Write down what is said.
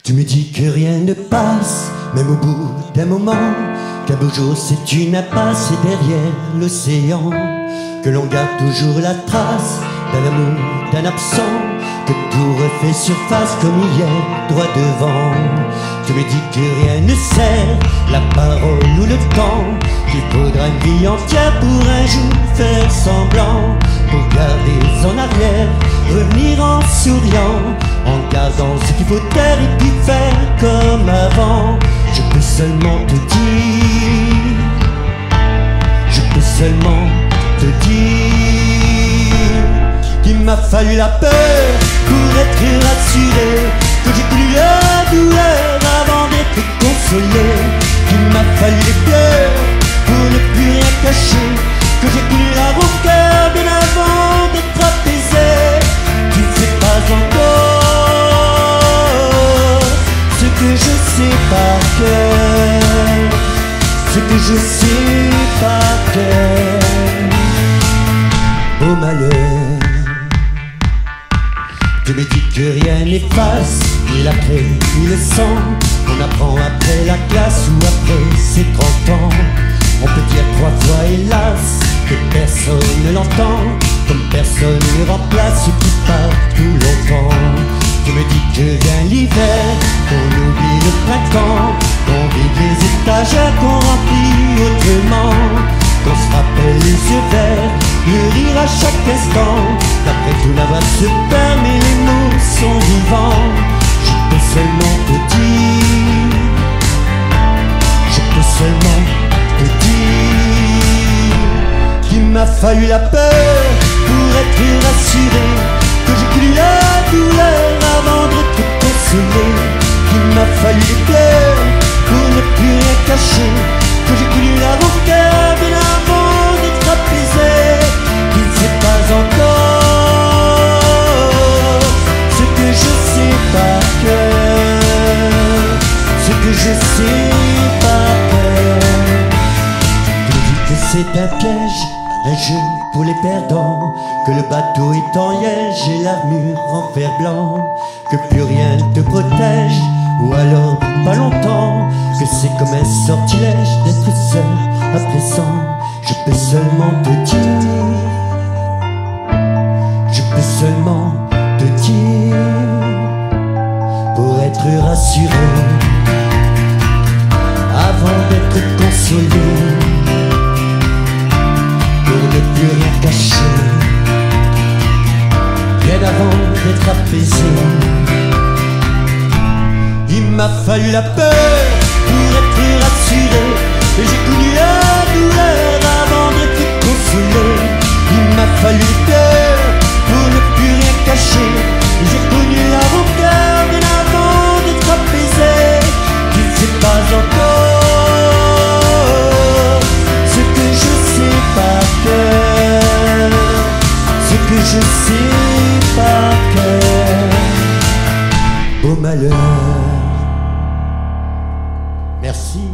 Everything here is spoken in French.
Tu me dis que rien ne passe, même au bout d'un moment, qu'un beau jour c'est une impasse et derrière l'océan, que l'on garde toujours la trace d'un amour, d'un absent, que tout refait surface comme hier, droit devant. Tu me dis que rien ne sert, la parole ou le temps, qu'il faudra une vie entière pour un jour faire semblant, pour garder en arrière, revenir en souriant, en gardant ce qu'il faut taire et puis faire comme avant. Je peux seulement te dire, je peux seulement te dire qu'il m'a fallu la peur pour être rassuré, que j'ai connu la douleur avant d'être consolé, qu'il m'a fallu les pleurs pour ne plus rien cacher, que j'ai connu la rancœur bien avant d'être apaisé. Tu ne sais pas encore ce que je sais par cœur, ce que je sais par cœur. Au malheur, tu me dis que rien n'efface, ni la craie, ni le sang, qu'on apprend après la classe ou après ses 30 ans. On peut dire 3 fois hélas, que personne ne l'entend, comme personne ne remplace ce qui part tout longtemps. Tu me dis que vient l'hiver, qu'on oublie le printemps, qu'on vide les étagères, qu'on remplit autrement, qu'on se rappelle les yeux verts, le rire à chaque instant, qu'après tout la voix se perd mais les mots sont vivants. Je peux seulement te dire, je peux seulement te dire qu'il m'a fallu la peur pour être rassuré, que j'ai connu la douleur avant d'être consolé, qu'il m'a fallu les pleurs pour ne plus rien cacher, que j'ai connu la rancœur bien avant d'être apaisé. Tu ne sais pas encore ce que je sais par cœur, ce que je sais par cœur. Tu me dis que c'est un piège, un jeu pour les perdants, que le bateau est en liège et l'armure en fer blanc, que plus rien ne te protège, ou alors pas longtemps, que c'est comme un sortilège d'être seul à présent. Je peux seulement te dire, je peux seulement te dire, pour être rassuré, avant d'être consolé, pour ne plus rien cacher, bien avant d'être apaisé. Il m'a fallu la peur pour être rassuré, et j'ai connu la douleur avant d'être consolé. Il m'a fallu les pleurs pour ne plus rien cacher, et j'ai connu la rancœur bien avant d'être apaisé. Tu ne sais pas encore ce que je sais par cœur, ce que je sais par cœur. Au malheur. Merci.